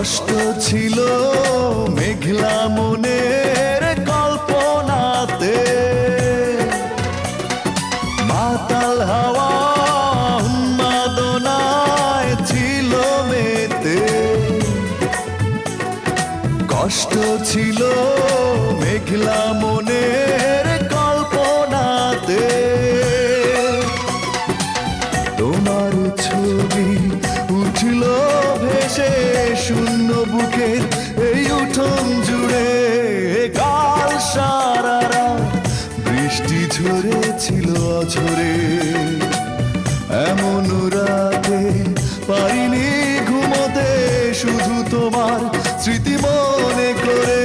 কষ্ট ছিল মেঘলা মনের কল্পনাতে, মাতাল হাওয়া উন্মাদনায় ছিল মেতে। কষ্ট ছিল মেঘলা মনের কল্পনাতে, তোমার ছবি উঠল ভেসে শূন্য বুকের এই উঠোন জুড়ে। কাল সারা রাত বৃষ্টি ঝরেছিল অঝরে, এমন রাতে পারিনি ঘুমোতে, শুধু তোমার স্মৃতি মনে করে।